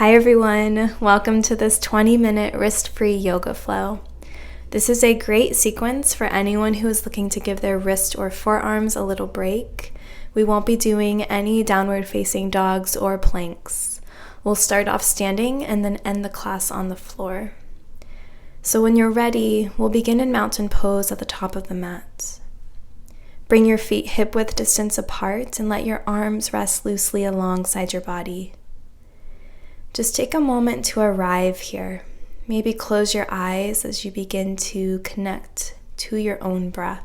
Hi everyone, welcome to this 20-minute wrist-free yoga flow. This is a great sequence for anyone who is looking to give their wrist or forearms a little break. We won't be doing any downward facing dogs or planks. We'll start off standing and then end the class on the floor. So when you're ready, we'll begin in mountain pose at the top of the mat. Bring your feet hip-width distance apart and let your arms rest loosely alongside your body. Just take a moment to arrive here. Maybe close your eyes as you begin to connect to your own breath.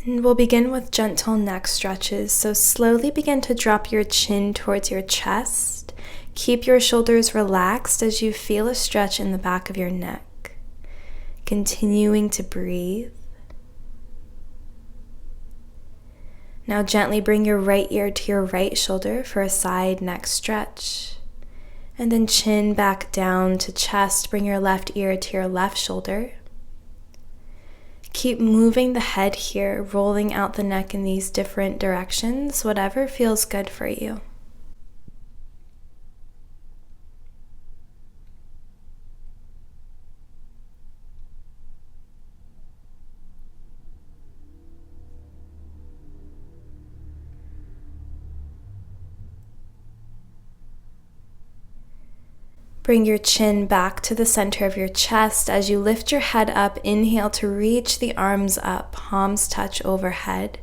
And we'll begin with gentle neck stretches. So slowly begin to drop your chin towards your chest. Keep your shoulders relaxed as you feel a stretch in the back of your neck. Continuing to breathe. Now gently bring your right ear to your right shoulder for a side neck stretch. And then chin back down to chest. Bring your left ear to your left shoulder. Keep moving the head here, rolling out the neck in these different directions, whatever feels good for you. Bring your chin back to the center of your chest as you lift your head up. Inhale to reach the arms up, palms touch overhead.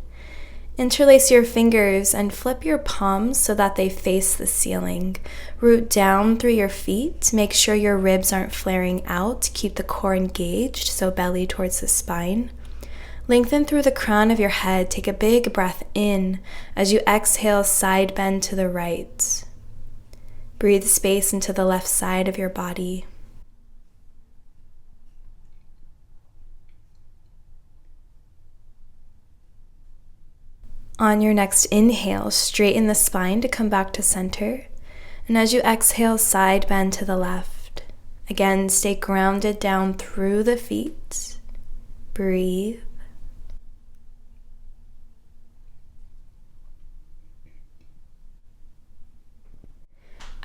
Interlace your fingers and flip your palms so that they face the ceiling. Root down through your feet. Make sure your ribs aren't flaring out. Keep the core engaged, so belly towards the spine. Lengthen through the crown of your head. Take a big breath in as you exhale, side bend to the right. Breathe space into the left side of your body. On your next inhale, straighten the spine to come back to center. And as you exhale, side bend to the left. Again, stay grounded down through the feet. Breathe.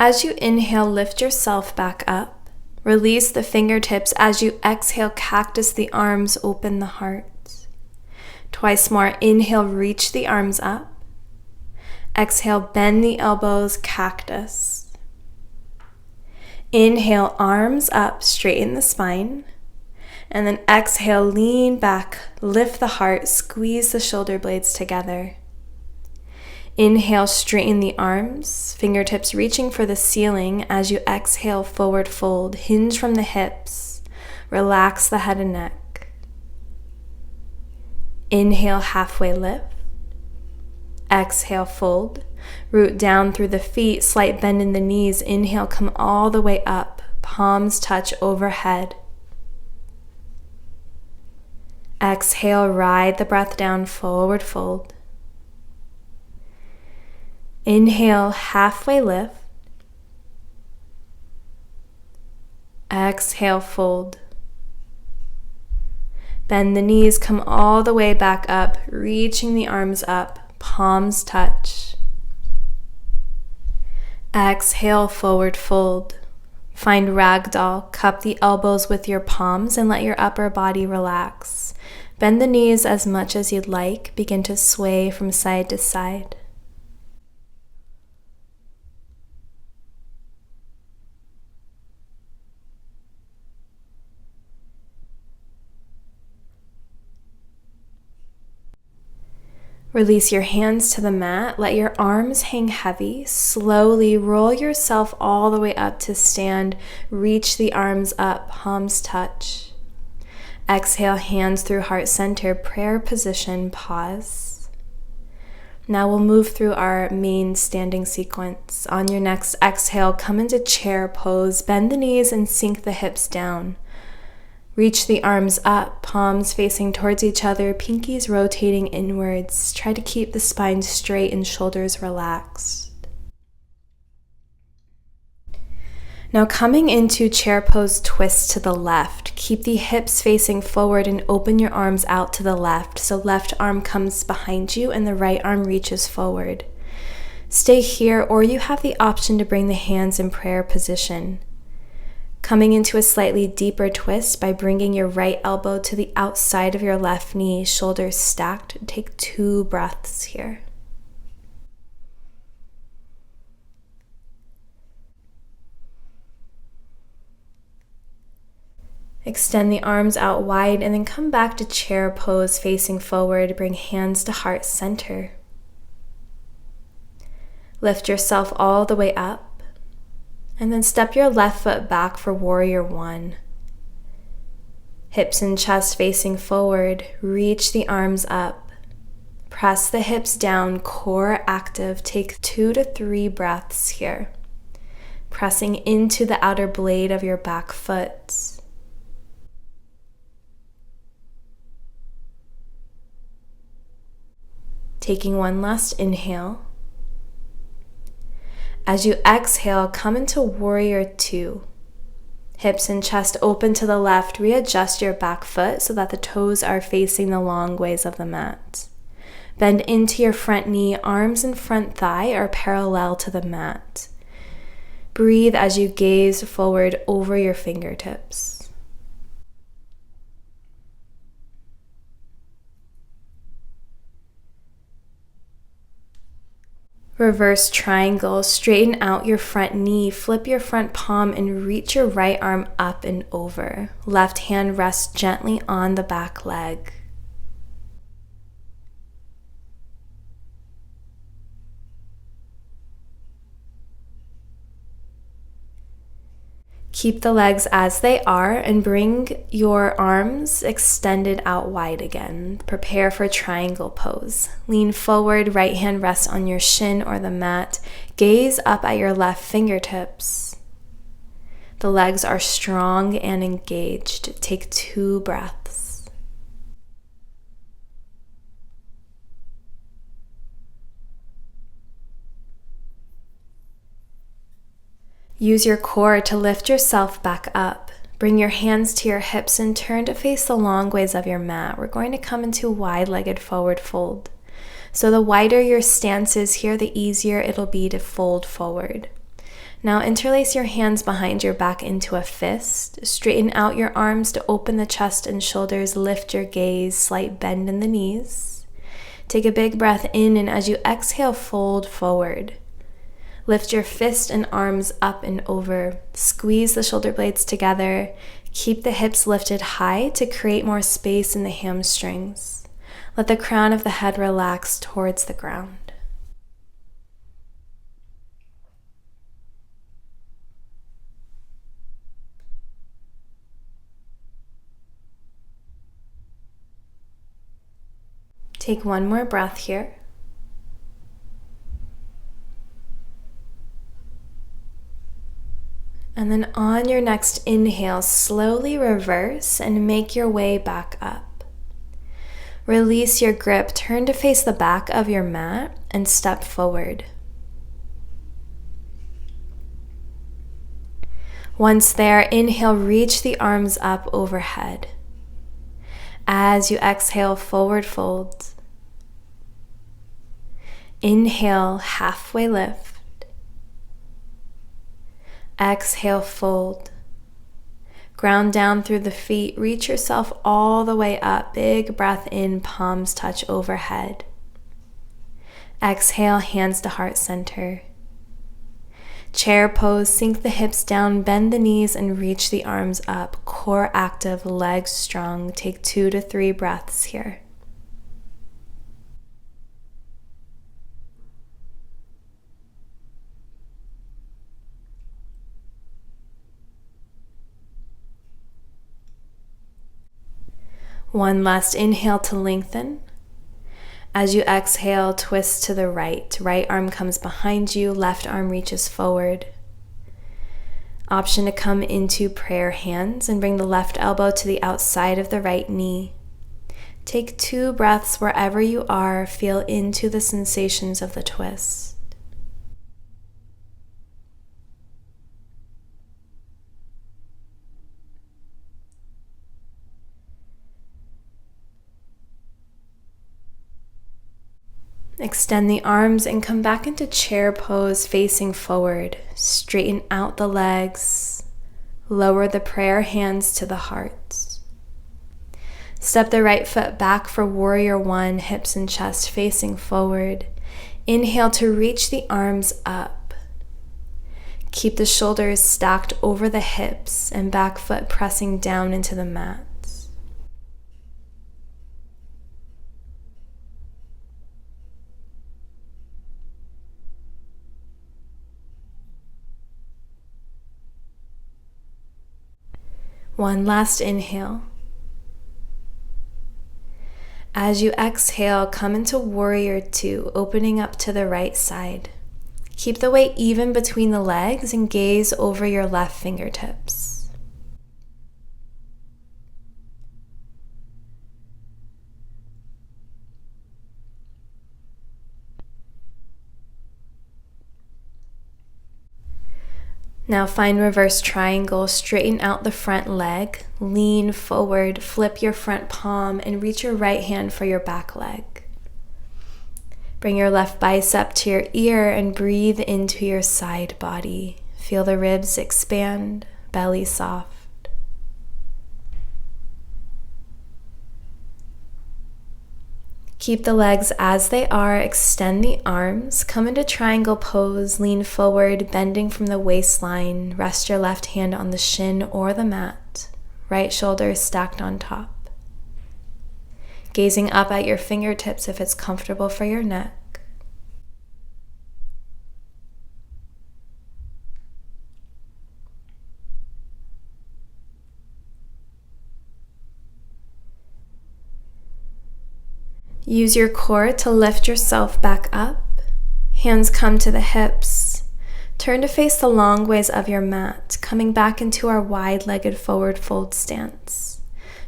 As you inhale, lift yourself back up. Release the fingertips. As you exhale, cactus the arms, open the heart. Twice more. Inhale, reach the arms up. Exhale, bend the elbows, cactus. Inhale, arms up, straighten the spine. And then exhale, lean back, lift the heart, squeeze the shoulder blades together. Inhale, straighten the arms, fingertips reaching for the ceiling. As you exhale, forward fold, hinge from the hips, relax the head and neck. Inhale, halfway lift. Exhale, fold, root down through the feet, slight bend in the knees. Inhale, come all the way up, palms touch overhead. Exhale, ride the breath down, forward fold. Inhale, halfway lift. Exhale, fold. Bend the knees, come all the way back up, reaching the arms up, palms touch. Exhale, forward fold. Find ragdoll, cup the elbows with your palms and let your upper body relax. Bend the knees as much as you'd like, begin to sway from side to side. Release your hands to the mat. Let your arms hang heavy. Slowly roll yourself all the way up to stand. Reach the arms up, palms touch. Exhale, hands through heart center, prayer position, pause. Now we'll move through our main standing sequence. On your next exhale, come into chair pose. Bend the knees and sink the hips down. Reach the arms up, palms facing towards each other, pinkies rotating inwards. Try to keep the spine straight and shoulders relaxed. Now coming into chair pose twist to the left, keep the hips facing forward and open your arms out to the left. So left arm comes behind you and the right arm reaches forward. Stay here, or you have the option to bring the hands in prayer position. Coming into a slightly deeper twist by bringing your right elbow to the outside of your left knee, shoulders stacked. Take 2 breaths here. Extend the arms out wide and then come back to chair pose facing forward. Bring hands to heart center. Lift yourself all the way up and then step your left foot back for warrior 1. Hips and chest facing forward. Reach the arms up. Press the hips down, core active. Take 2 to 3 breaths here. Pressing into the outer blade of your back foot. Taking one last inhale. As you exhale, come into warrior 2. Hips and chest open to the left. Readjust your back foot so that the toes are facing the long ways of the mat. Bend into your front knee. Arms and front thigh are parallel to the mat. Breathe as you gaze forward over your fingertips. Reverse triangle, straighten out your front knee, flip your front palm and reach your right arm up and over. Left hand rests gently on the back leg. Keep the legs as they are and bring your arms extended out wide again. Prepare for triangle pose. Lean forward, right hand rests on your shin or the mat. Gaze up at your left fingertips. The legs are strong and engaged. Take 2 breaths. Use your core to lift yourself back up. Bring your hands to your hips and turn to face the long ways of your mat. We're going to come into wide-legged forward fold. So the wider your stance is here, the easier it'll be to fold forward. Now interlace your hands behind your back into a fist. Straighten out your arms to open the chest and shoulders. Lift your gaze, slight bend in the knees. Take a big breath in, and as you exhale, fold forward. Lift your fist and arms up and over. Squeeze the shoulder blades together. Keep the hips lifted high to create more space in the hamstrings. Let the crown of the head relax towards the ground. Take one more breath here. And then on your next inhale, slowly reverse and make your way back up. Release your grip, turn to face the back of your mat and step forward. Once there, inhale, reach the arms up overhead. As you exhale, forward fold. Inhale, halfway lift. Exhale, fold. Ground down through the feet. Reach yourself all the way up. Big breath in, palms touch overhead. Exhale, hands to heart center. Chair pose, sink the hips down, bend the knees and reach the arms up. Core active, legs strong. Take 2 to 3 breaths here. One last inhale to lengthen. As you exhale, twist to the right. Right arm comes behind you, left arm reaches forward. Option to come into prayer hands and bring the left elbow to the outside of the right knee. Take 2 breaths wherever you are. Feel into the sensations of the twist. Extend the arms and come back into chair pose facing forward. Straighten out the legs. Lower the prayer hands to the heart. Step the right foot back for warrior one, hips and chest facing forward. Inhale to reach the arms up. Keep the shoulders stacked over the hips and back foot pressing down into the mat. One last inhale. As you exhale, come into warrior two, opening up to the right side. Keep the weight even between the legs and gaze over your left fingertips. Now find reverse triangle, straighten out the front leg, lean forward, flip your front palm, and reach your right hand for your back leg. Bring your left bicep to your ear and breathe into your side body. Feel the ribs expand, belly soft. Keep the legs as they are, extend the arms, come into triangle pose, lean forward, bending from the waistline, rest your left hand on the shin or the mat, right shoulder stacked on top. Gazing up at your fingertips if it's comfortable for your neck. Use your core to lift yourself back up. Hands come to the hips. Turn to face the long ways of your mat, coming back into our wide-legged forward fold stance.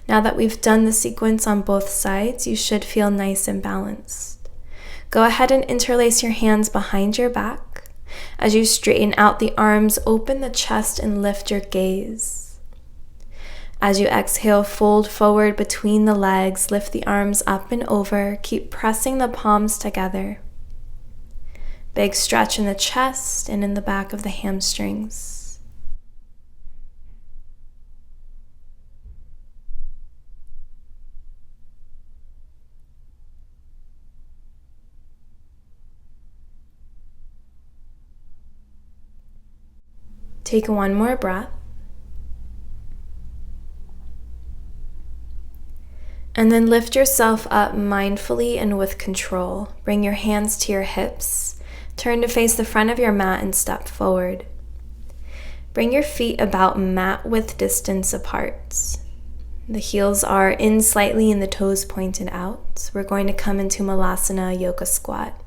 Now that we've done the sequence on both sides, you should feel nice and balanced. Go ahead and interlace your hands behind your back. As you straighten out the arms, open the chest and lift your gaze. As you exhale, fold forward between the legs, lift the arms up and over, keep pressing the palms together. Big stretch in the chest and in the back of the hamstrings. Take one more breath. And then lift yourself up mindfully and with control. Bring your hands to your hips. Turn to face the front of your mat and step forward. Bring your feet about mat width distance apart. The heels are in slightly and the toes pointed out. We're going to come into Malasana yoga squat.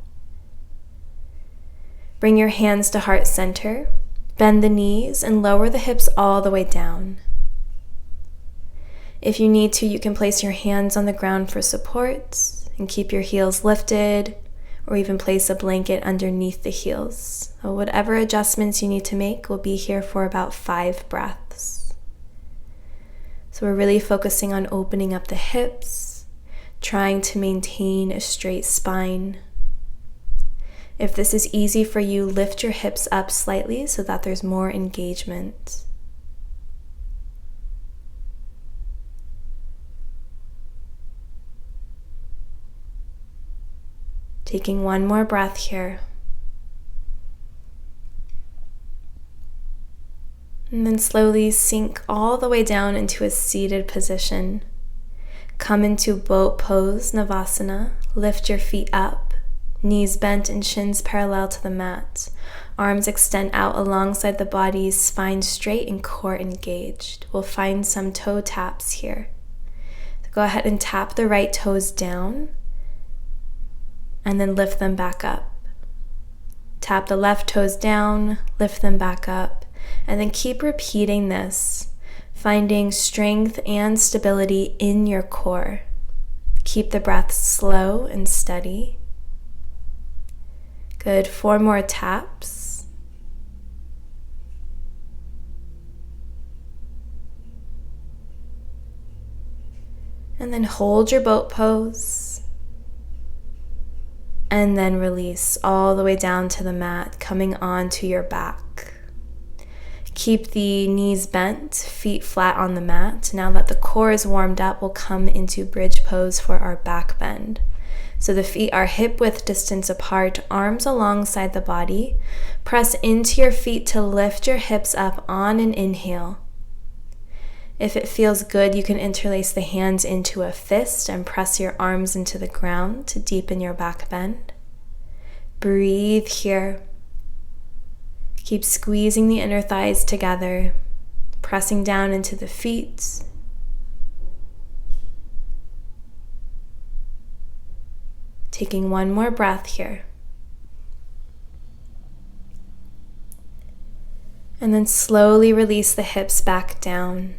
Bring your hands to heart center. Bend the knees and lower the hips all the way down. If you need to, you can place your hands on the ground for support and keep your heels lifted, or even place a blanket underneath the heels. So whatever adjustments you need to make, we'll be here for about 5 breaths. So we're really focusing on opening up the hips, trying to maintain a straight spine. If this is easy for you, lift your hips up slightly so that there's more engagement. Taking one more breath here. And then slowly sink all the way down into a seated position. Come into boat pose, Navasana. Lift your feet up, knees bent and shins parallel to the mat. Arms extend out alongside the body, spine straight and core engaged. We'll find some toe taps here. So go ahead and tap the right toes down, and then lift them back up. Tap the left toes down, lift them back up, and then keep repeating this, finding strength and stability in your core. Keep the breath slow and steady. Good, 4 more taps. And then hold your boat pose. and then release all the way down to the mat, coming onto your back. Keep the knees bent, feet flat on the mat. Now that the core is warmed up, we'll come into bridge pose for our back bend. So the feet are hip-width distance apart, arms alongside the body. Press into your feet to lift your hips up on an inhale. If it feels good, you can interlace the hands into a fist and press your arms into the ground to deepen your back bend. Breathe here. Keep squeezing the inner thighs together, pressing down into the feet. Taking one more breath here. And then slowly release the hips back down.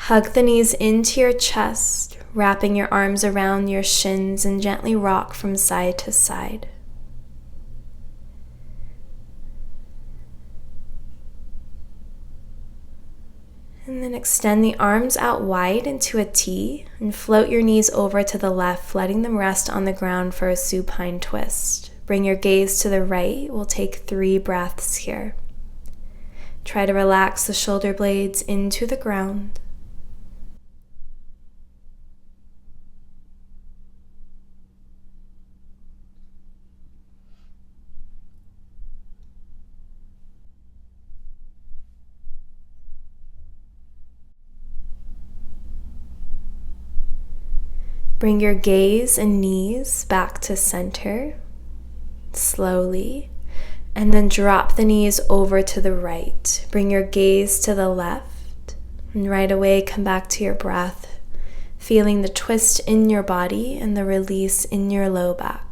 Hug the knees into your chest, wrapping your arms around your shins, and gently rock from side to side. And then extend the arms out wide into a T and float your knees over to the left, letting them rest on the ground for a supine twist. Bring your gaze to the right. We'll take 3 breaths here. Try to relax the shoulder blades into the ground. Bring your gaze and knees back to center, slowly, and then drop the knees over to the right. Bring your gaze to the left, and right away come back to your breath, feeling the twist in your body and the release in your low back.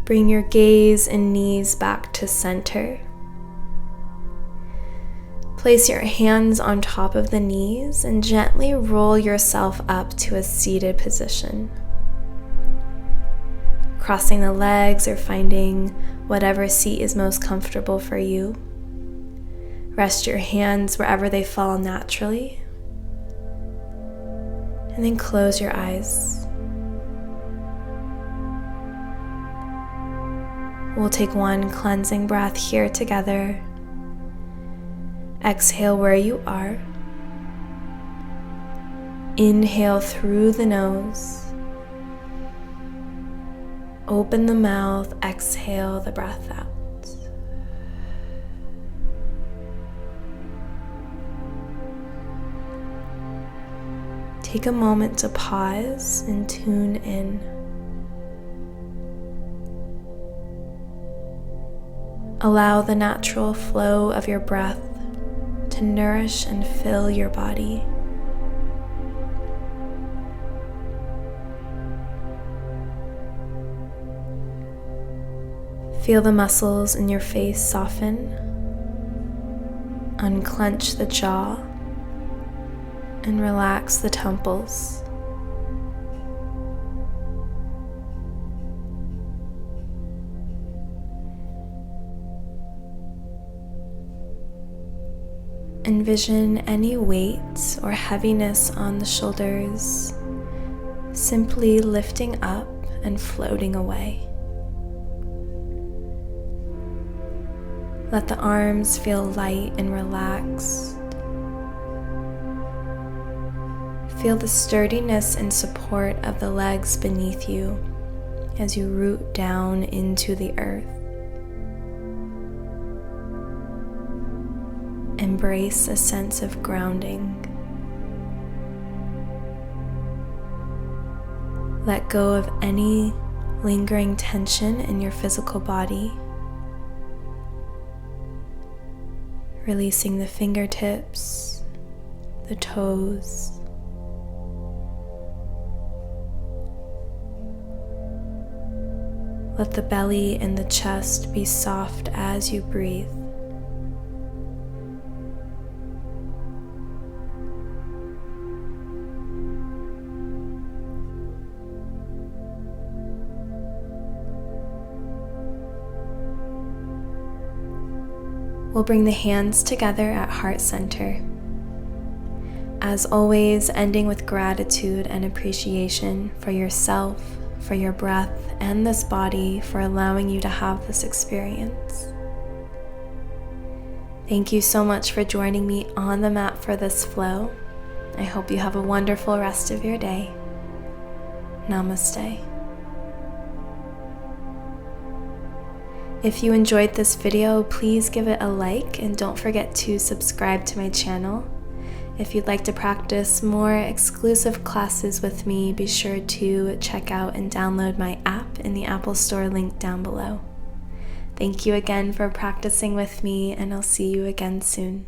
Bring your gaze and knees back to center. Place your hands on top of the knees and gently roll yourself up to a seated position. Crossing the legs or finding whatever seat is most comfortable for you. Rest your hands wherever they fall naturally. And then close your eyes. We'll take one cleansing breath here together. Exhale where you are. Inhale through the nose. Open the mouth, exhale the breath out. Take a moment to pause and tune in. Allow the natural flow of your breath to nourish and fill your body. Feel the muscles in your face soften. Unclench the jaw and relax the temples. Envision any weight or heaviness on the shoulders simply lifting up and floating away. Let the arms feel light and relaxed. Feel the sturdiness and support of the legs beneath you as you root down into the earth. Embrace a sense of grounding. Let go of any lingering tension in your physical body, releasing the fingertips, the toes. Let the belly and the chest be soft as you breathe. We'll bring the hands together at heart center. As always, ending with gratitude and appreciation for yourself, for your breath, and this body for allowing you to have this experience. Thank you so much for joining me on the mat for this flow. I hope you have a wonderful rest of your day. Namaste. If you enjoyed this video, please give it a like and don't forget to subscribe to my channel. If you'd like to practice more exclusive classes with me, be sure to check out and download my app in the Apple Store link down below. Thank you again for practicing with me, and I'll see you again soon.